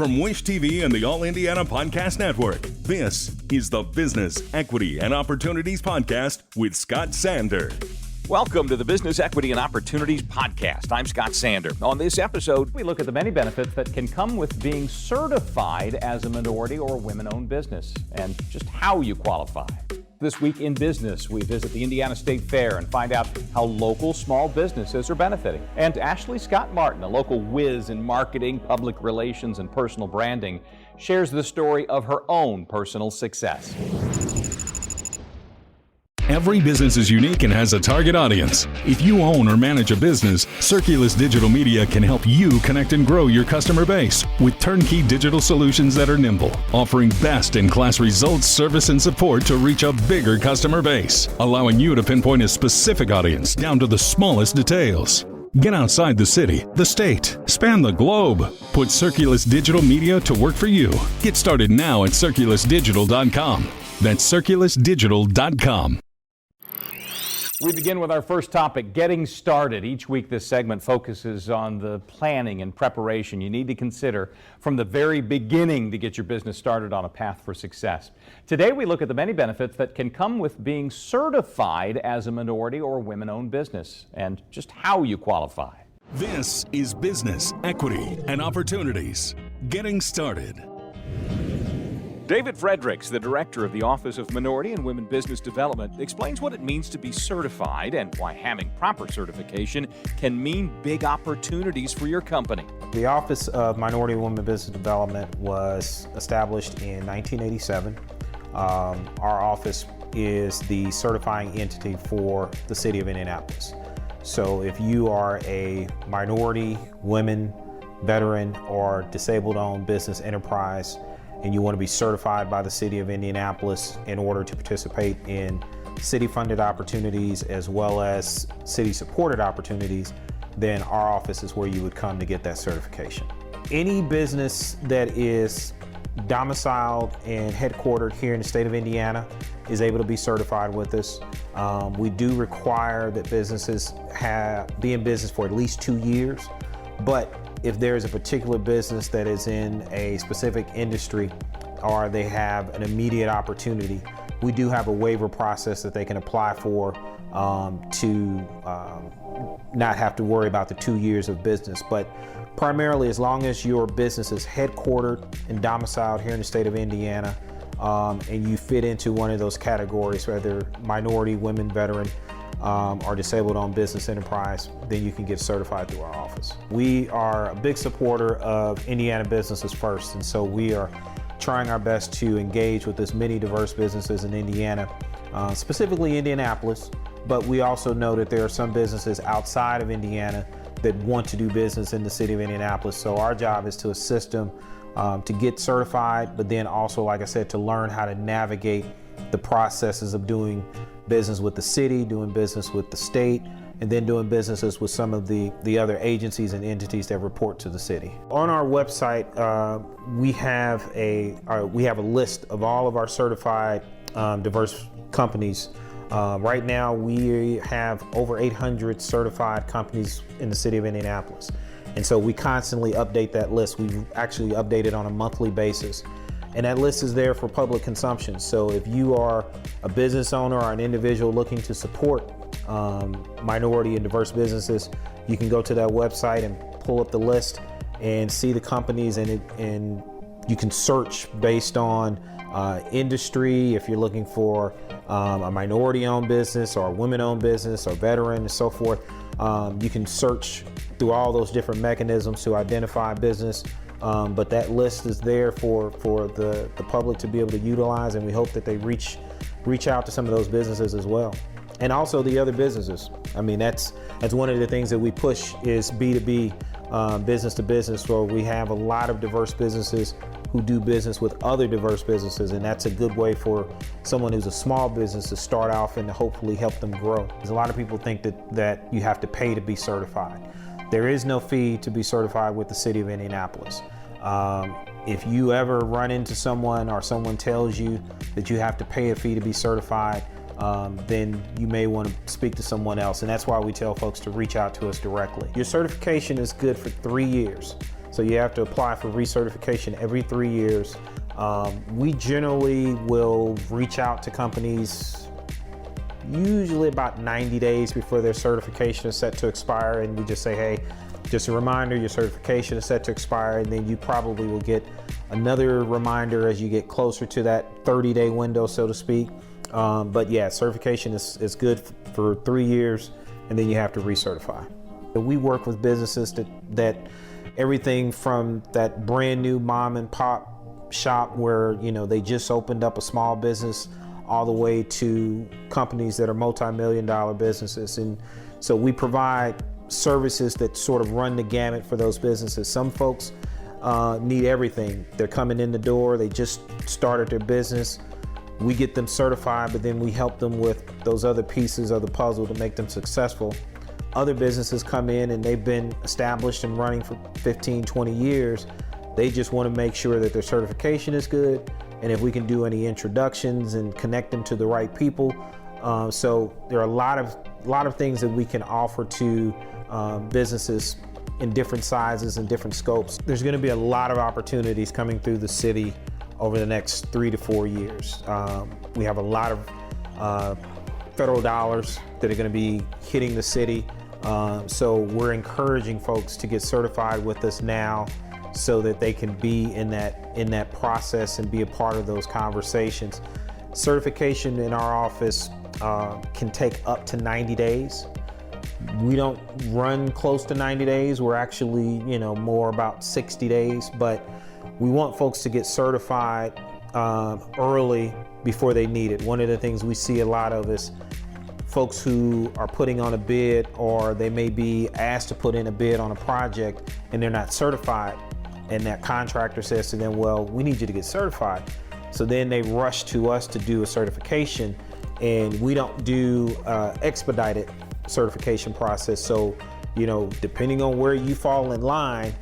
From Wish TV and the All Indiana Podcast Network, this is the Business, Equity, and Opportunities Podcast with Scott Sander. Welcome to the Business, Equity, and Opportunities Podcast. I'm Scott Sander. On this episode, we look at the many benefits that can come with being certified as a minority or women-owned business and just how you qualify. This week in business, we visit the Indiana State Fair and find out how local small businesses are benefiting. And Ashley Scott Martin, a local whiz in marketing, public relations, and personal branding, shares the story of her own personal success. Every business is unique and has a target audience. If you own or manage a business, Circulus Digital Media can help you connect and grow your customer base with turnkey digital solutions that are nimble, offering best-in-class results, service, and support to reach a bigger customer base, allowing you to pinpoint a specific audience down to the smallest details. Get outside the city, the state, span the globe. Put Circulus Digital Media to work for you. Get started now at circulusdigital.com. That's circulusdigital.com. We begin with our first topic, getting started. Each week this segment focuses on the planning and preparation you need to consider from the very beginning to get your business started on a path for success. Today we look at the many benefits that can come with being certified as a minority or women-owned business and just how you qualify. This is Business, Equity, and Opportunities. Getting started. David Fredericks, the director of the Office of Minority and Women Business Development, explains what it means to be certified and why having proper certification can mean big opportunities for your company. The Office of Minority and Women Business Development was established in 1987. Our office is the certifying entity for the city of Indianapolis. So if you are a minority, women, veteran, or disabled-owned business enterprise, and you want to be certified by the city of Indianapolis in order to participate in city-funded opportunities as well as city-supported opportunities, then our office is where you would come to get that certification. Any business that is domiciled and headquartered here in the state of Indiana is able to be certified with us. We do require that businesses be in business for at least 2 years, but if there is a particular business that is in a specific industry or they have an immediate opportunity, we do have a waiver process that they can apply for to not have to worry about the 2 years of business. But primarily, as long as your business is headquartered and domiciled here in the state of Indiana, and you fit into one of those categories, whether minority, women, veteran, or disabled-owned business enterprise, then you can get certified through our office. We are a big supporter of Indiana businesses first, and so we are trying our best to engage with as many diverse businesses in Indiana, specifically Indianapolis, but we also know that there are some businesses outside of Indiana that want to do business in the city of Indianapolis. So our job is to assist them to get certified, but then also, like I said, to learn how to navigate the processes of doing business with the city, doing business with the state, and then doing businesses with some of the other agencies and entities that report to the city. On our website, we have a list of all of our certified diverse companies. Right now, we have over 800 certified companies in the city of Indianapolis. And so we constantly update that list. We actually update it on a monthly basis. And that list is there for public consumption. So if you are a business owner or an individual looking to support minority and diverse businesses, you can go to that website and pull up the list and see the companies, and you can search based on industry. If you're looking for a minority-owned business or a women-owned business or veteran and so forth, you can search through all those different mechanisms to identify business. But that list is there for the public to be able to utilize, and we hope that they reach out to some of those businesses as well. And also the other businesses. I mean, that's one of the things that we push is B2B, business to business, where we have a lot of diverse businesses who do business with other diverse businesses, and that's a good way for someone who's a small business to start off and to hopefully help them grow. Because a lot of people think that you have to pay to be certified. There is no fee to be certified with the city of Indianapolis. If you ever run into someone or someone tells you that you have to pay a fee to be certified, then you may want to speak to someone else. And that's why we tell folks to reach out to us directly. Your certification is good for 3 years. So you have to apply for recertification every 3 years. We generally will reach out to companies usually about 90 days before their certification is set to expire, and we just say, hey, just a reminder, your certification is set to expire, and then you probably will get another reminder as you get closer to that 30-day window, so to speak. But yeah, certification is good for 3 years, and then you have to recertify. We work with businesses that everything from that brand new mom and pop shop where, you know, they just opened up a small business, all the way to companies that are multi-million-dollar businesses. And so we provide services that sort of run the gamut for those businesses. Some folks need everything. They're coming in the door, they just started their business. We get them certified, but then we help them with those other pieces of the puzzle to make them successful. Other businesses come in and they've been established and running for 15, 20 years. They just want to make sure that their certification is good, and if we can do any introductions and connect them to the right people. So there are a lot of things that we can offer to businesses in different sizes and different scopes. There's going to be a lot of opportunities coming through the city over the next 3 to 4 years. We have a lot of federal dollars that are going to be hitting the city. So we're encouraging folks to get certified with us now, so that they can be in that process and be a part of those conversations. Certification in our office can take up to 90 days. We don't run close to 90 days. We're actually, more about 60 days, but we want folks to get certified early before they need it. One of the things we see a lot of is folks who are putting on a bid, or they may be asked to put in a bid on a project and they're not certified. And that contractor says to them, well, we need you to get certified. So then they rush to us to do a certification, and we don't do expedited certification process. So, depending on where you fall in line,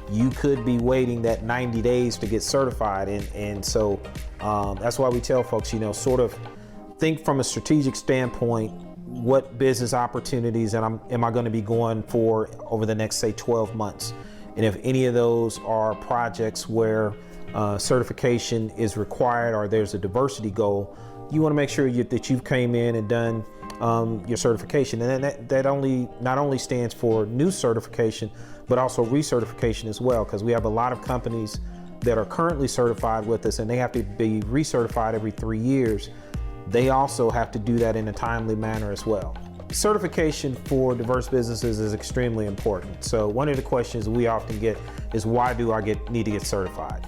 you could be waiting that 90 days to get certified. And so that's why we tell folks, sort of think from a strategic standpoint, what business opportunities am I going to be going for over the next, say, 12 months? And if any of those are projects where certification is required, or there's a diversity goal, you want to make sure that you've came in and done your certification. And that not only stands for new certification, but also recertification as well, because we have a lot of companies that are currently certified with us, and they have to be recertified every 3 years. They also have to do that in a timely manner as well. Certification for diverse businesses is extremely important. So one of the questions we often get is, why do I need to get certified?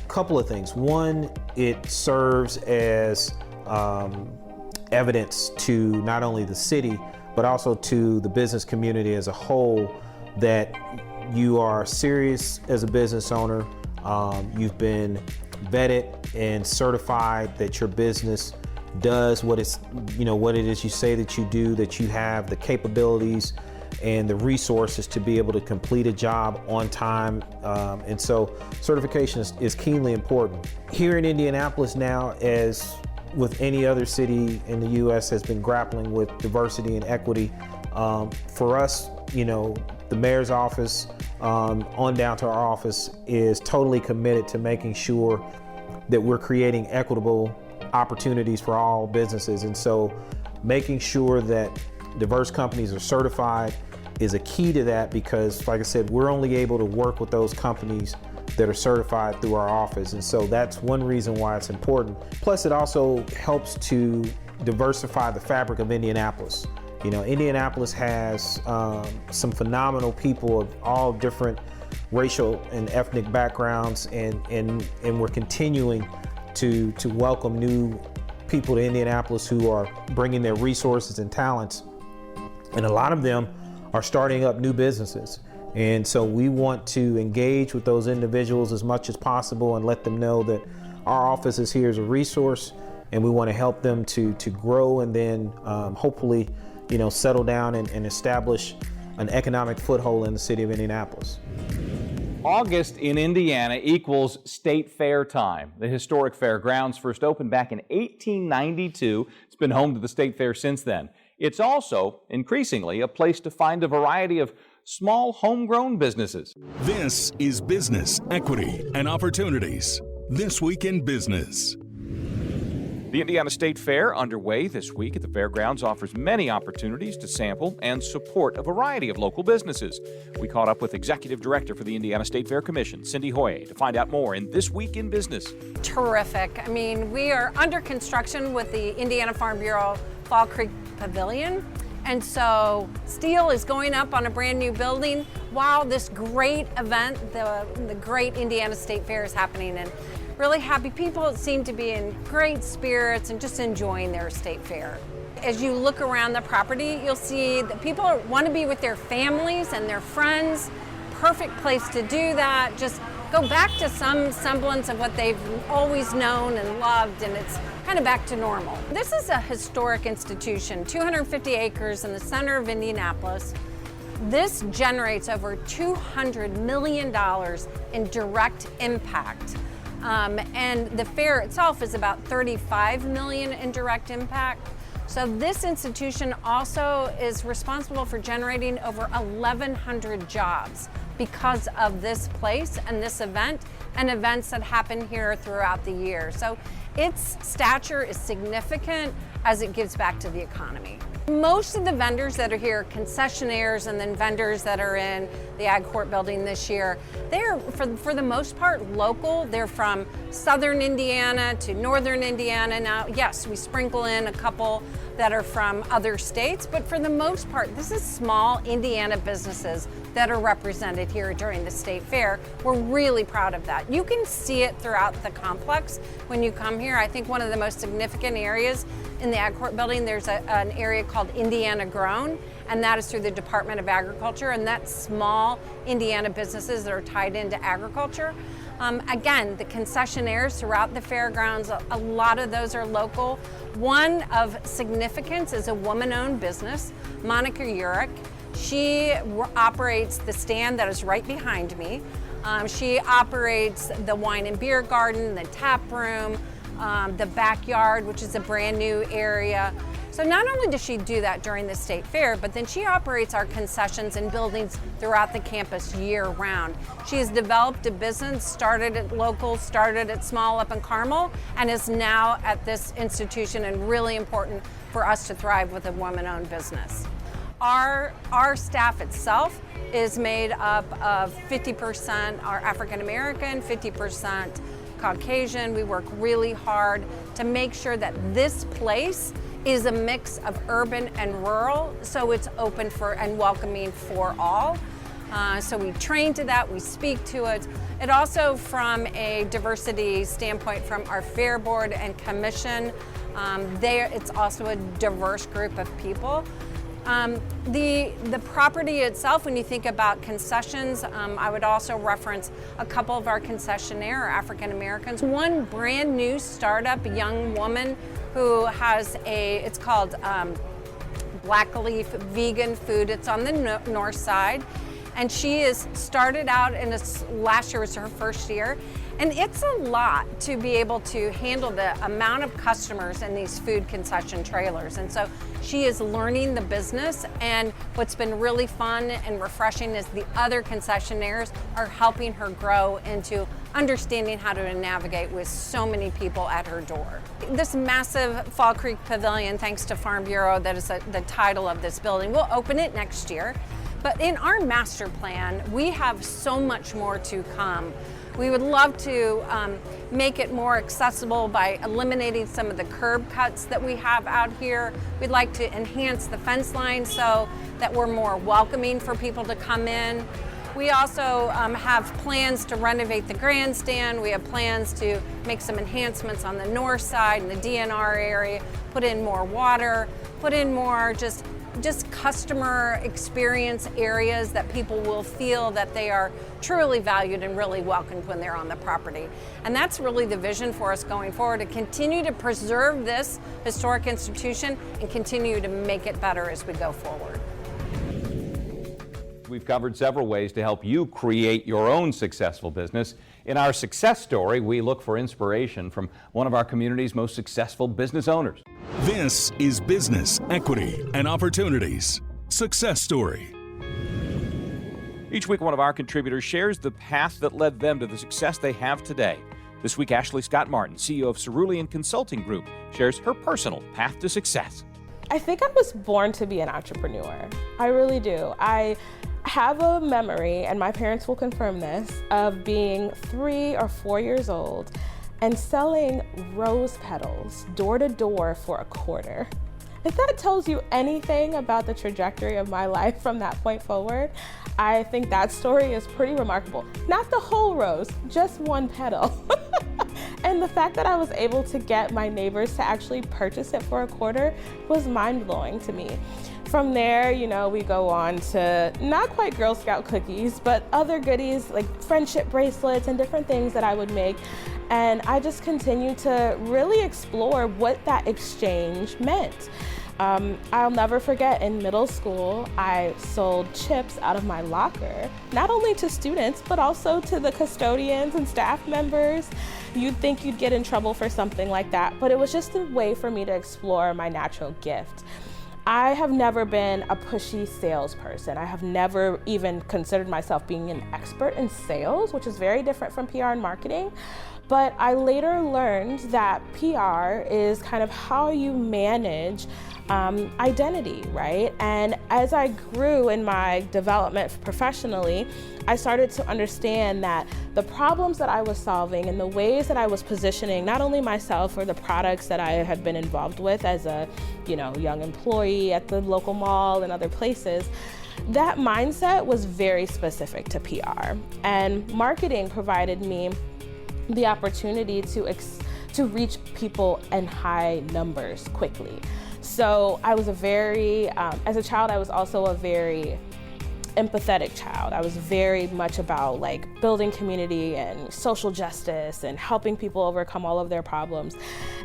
Couple of things. One, it serves as evidence to not only the city, but also to the business community as a whole, that you are serious as a business owner. You've been vetted and certified that your business does what it is you say that you do, that you have the capabilities and the resources to be able to complete a job on time. And so certification is keenly important. Here in Indianapolis now, as with any other city in the U.S., has been grappling with diversity and equity. For us, the mayor's office on down to our office is totally committed to making sure that we're creating equitable opportunities for all businesses. And so making sure that diverse companies are certified is a key to that, because like I said, we're only able to work with those companies that are certified through our office. And so that's one reason why it's important. Plus, it also helps to diversify the fabric of Indianapolis. Indianapolis has some phenomenal people of all different racial and ethnic backgrounds, and we're continuing to welcome new people to Indianapolis who are bringing their resources and talents. And a lot of them are starting up new businesses. And so we want to engage with those individuals as much as possible and let them know that our office is here as a resource, and we want to help them to grow, and then hopefully, settle down and establish an economic foothold in the city of Indianapolis. August in Indiana equals State Fair time. The historic fairgrounds first opened back in 1892. It's been home to the State Fair since then. It's also increasingly a place to find a variety of small homegrown businesses. This is Business, Equity, and Opportunities. This Week in Business. The Indiana State Fair, underway this week at the fairgrounds, offers many opportunities to sample and support a variety of local businesses. We caught up with Executive Director for the Indiana State Fair Commission, Cindy Hoye, to find out more in This Week in Business. Terrific. I mean, we are under construction with the Indiana Farm Bureau Fall Creek Pavilion. And so steel is going up on a brand new building while this great event, the great Indiana State Fair, is happening. And really happy people seem to be in great spirits and just enjoying their state fair. As you look around the property, you'll see that people want to be with their families and their friends. Perfect place to do that. Just go back to some semblance of what they've always known and loved, and it's kind of back to normal. This is a historic institution, 250 acres in the center of Indianapolis. This generates over $200 million in direct impact. And the fair itself is about $35 million in direct impact. So this institution also is responsible for generating over 1,100 jobs because of this place and this event and events that happen here throughout the year. So its stature is significant as it gives back to the economy. Most of the vendors that are here, concessionaires and then vendors that are in the Ag Court building this year, they're for the most part local. They're from southern Indiana to northern Indiana. Now, yes, we sprinkle in a couple that are from other states, but for the most part, this is small Indiana businesses that are represented here during the State Fair. We're really proud of that. You can see it throughout the complex when you come here. I think one of the most significant areas in the Ag Court building, there's an area called Indiana Grown, and that is through the Department of Agriculture, and that's small Indiana businesses that are tied into agriculture. Again, the concessionaires throughout the fairgrounds, a lot of those are local. One of significance is a woman-owned business, Monica Urich. She operates the stand that is right behind me. She operates the wine and beer garden, the tap room, the backyard, which is a brand new area. So not only does she do that during the State Fair, but then she operates our concessions and buildings throughout the campus year round. She has developed a business, started at local, started at small up in Carmel, and is now at this institution, and really important for us to thrive with a woman-owned business. Our staff itself is made up of 50% are African American, 50% Caucasian. We work really hard to make sure that this place is a mix of urban and rural, so it's open for and welcoming for all. So we train to that, we speak to it. It also, from a diversity standpoint, from our fair board and commission, it's also a diverse group of people. The property itself, when you think about concessions, I would also reference a couple of our concessionaire African Americans. One brand new startup young woman who has it's called Black Leaf Vegan Food. It's on the north side. And she is started out last year was her first year. And it's a lot to be able to handle the amount of customers in these food concession trailers. And so she is learning the business, and what's been really fun and refreshing is the other concessionaires are helping her grow into understanding how to navigate with so many people at her door. This massive Fall Creek Pavilion, thanks to Farm Bureau, that is the title of this building, we'll open it next year. But in our master plan, we have so much more to come. We would love to make it more accessible by eliminating some of the curb cuts that we have out here. We'd like to enhance the fence line so that we're more welcoming for people to come in. We also have plans to renovate the grandstand. We have plans to make some enhancements on the north side and the DNR area, put in more water, put in more just customer experience areas that people will feel that they are truly valued and really welcomed when they're on the property. And that's really the vision for us going forward, to continue to preserve this historic institution and continue to make it better as we go forward. We've covered several ways to help you create your own successful business. In our success story, we look for inspiration from one of our community's most successful business owners. This is Business, Equity, and Opportunities. Success Story. Each week, one of our contributors shares the path that led them to the success they have today. This week, Ashley Scott Martin, CEO of Cerulean Consulting Group, shares her personal path to success. I think I was born to be an entrepreneur. I really do. I have a memory, and my parents will confirm this, of being 3 or 4 years old and selling rose petals door to door for a quarter. If that tells you anything about the trajectory of my life from that point forward, I think that story is pretty remarkable. Not the whole rose, just one petal. And the fact that I was able to get my neighbors to actually purchase it for a quarter was mind-blowing to me. From there, we go on to not quite Girl Scout cookies, but other goodies like friendship bracelets and different things that I would make. And I just continued to really explore what that exchange meant. I'll never forget, in middle school, I sold chips out of my locker, not only to students, but also to the custodians and staff members. You'd think you'd get in trouble for something like that, but it was just a way for me to explore my natural gift. I have never been a pushy salesperson. I have never even considered myself being an expert in sales, which is very different from PR and marketing. But I later learned that PR is kind of how you manage identity, right? And as I grew in my development professionally, I started to understand that the problems that I was solving and the ways that I was positioning not only myself or the products that I had been involved with as a young employee at the local mall and other places, that mindset was very specific to PR. And marketing provided me the opportunity to reach people in high numbers quickly. So I was as a child, I was also a very empathetic child. I was very much about building community and social justice and helping people overcome all of their problems.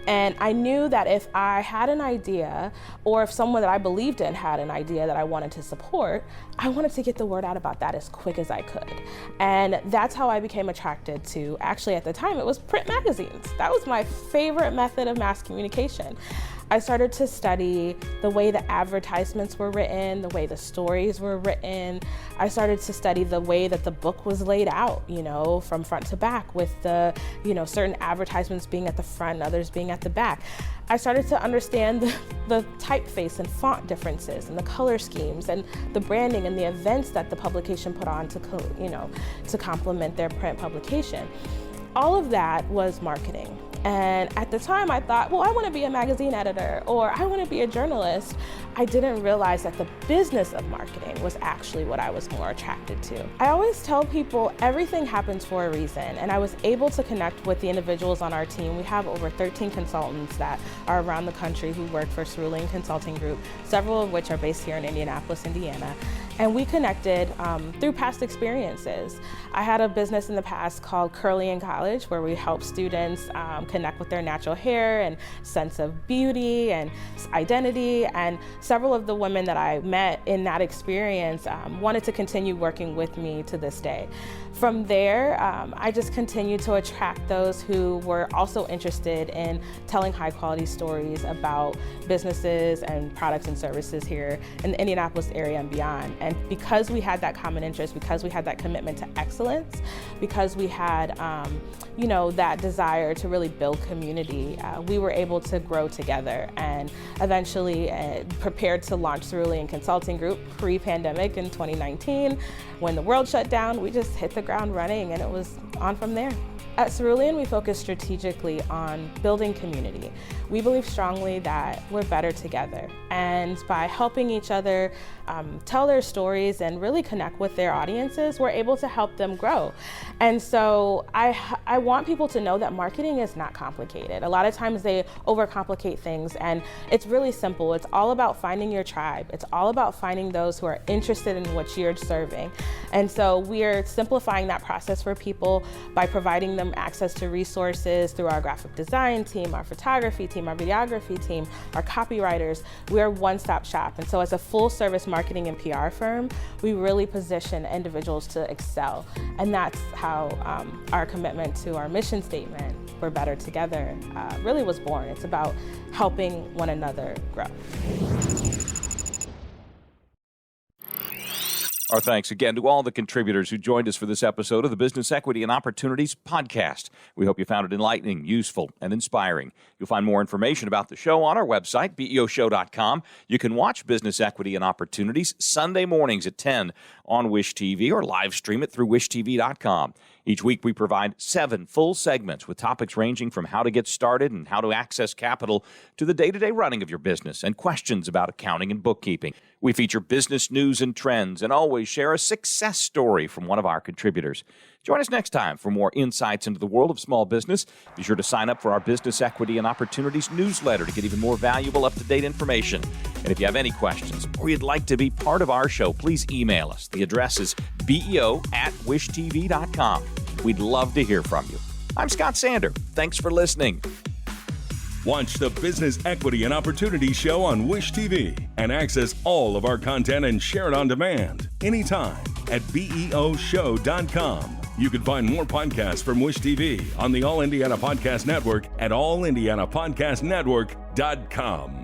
And I knew that if I had an idea, or if someone that I believed in had an idea that I wanted to support, I wanted to get the word out about that as quick as I could. And that's how I became attracted to, actually at the time, it was print magazines. That was my favorite method of mass communication. I started to study the way the advertisements were written, the way the stories were written. I started to study the way that the book was laid out, from front to back, with the, certain advertisements being at the front and others being at the back. I started to understand the typeface and font differences and the color schemes and the branding and the events that the publication put on to complement their print publication. All of that was marketing. And at the time I thought, well, I want to be a magazine editor, or I want to be a journalist. I didn't realize that the business of marketing was actually what I was more attracted to. I always tell people everything happens for a reason, and I was able to connect with the individuals on our team. We have over 13 consultants that are around the country who work for Cerulean Consulting Group, several of which are based here in Indianapolis, Indiana. And we connected through past experiences. I had a business in the past called Curly in College, where we help students connect with their natural hair and sense of beauty and identity. And several of the women that I met in that experience wanted to continue working with me to this day. From there, I just continued to attract those who were also interested in telling high quality stories about businesses and products and services here in the Indianapolis area and beyond. And because we had that common interest, because we had that commitment to excellence, because we had that desire to really build community, we were able to grow together and eventually prepared to launch Cerulean Consulting Group pre-pandemic in 2019. When the world shut down, we just hit the ground running and it was on from there. At Cerulean, we focus strategically on building community. We believe strongly that we're better together, and by helping each other tell their stories and really connect with their audiences, we're able to help them grow. And so I want people to know that marketing is not complicated. A lot of times they overcomplicate things, and it's really simple. It's all about finding your tribe. It's all about finding those who are interested in what you're serving. And so we are simplifying that process for people by providing them access to resources through our graphic design team, our photography team, our videography team, our copywriters. We're a one-stop shop. And so as a full-service marketing and PR firm, we really position individuals to excel. And that's how our commitment to our mission statement, We're Better Together, really was born. It's about helping one another grow. Our thanks again to all the contributors who joined us for this episode of the Business Equity and Opportunities podcast. We hope you found it enlightening, useful, and inspiring. You'll find more information about the show on our website, BEOshow.com. You can watch Business Equity and Opportunities Sunday mornings at 10 on Wish TV or live stream it through wishtv.com. Each week, we provide 7 full segments with topics ranging from how to get started and how to access capital to the day-to-day running of your business and questions about accounting and bookkeeping. We feature business news and trends and always share a success story from one of our contributors. Join us next time for more insights into the world of small business. Be sure to sign up for our Business Equity and Opportunities newsletter to get even more valuable, up-to-date information. And if you have any questions or you'd like to be part of our show, please email us. The address is beo@wishtv.com. We'd love to hear from you. I'm Scott Sander. Thanks for listening. Watch the Business Equity and Opportunities show on Wish TV and access all of our content and share it on demand anytime at BEOshow.com. You can find more podcasts from Wish TV on the All Indiana Podcast Network at allindianapodcastnetwork.com.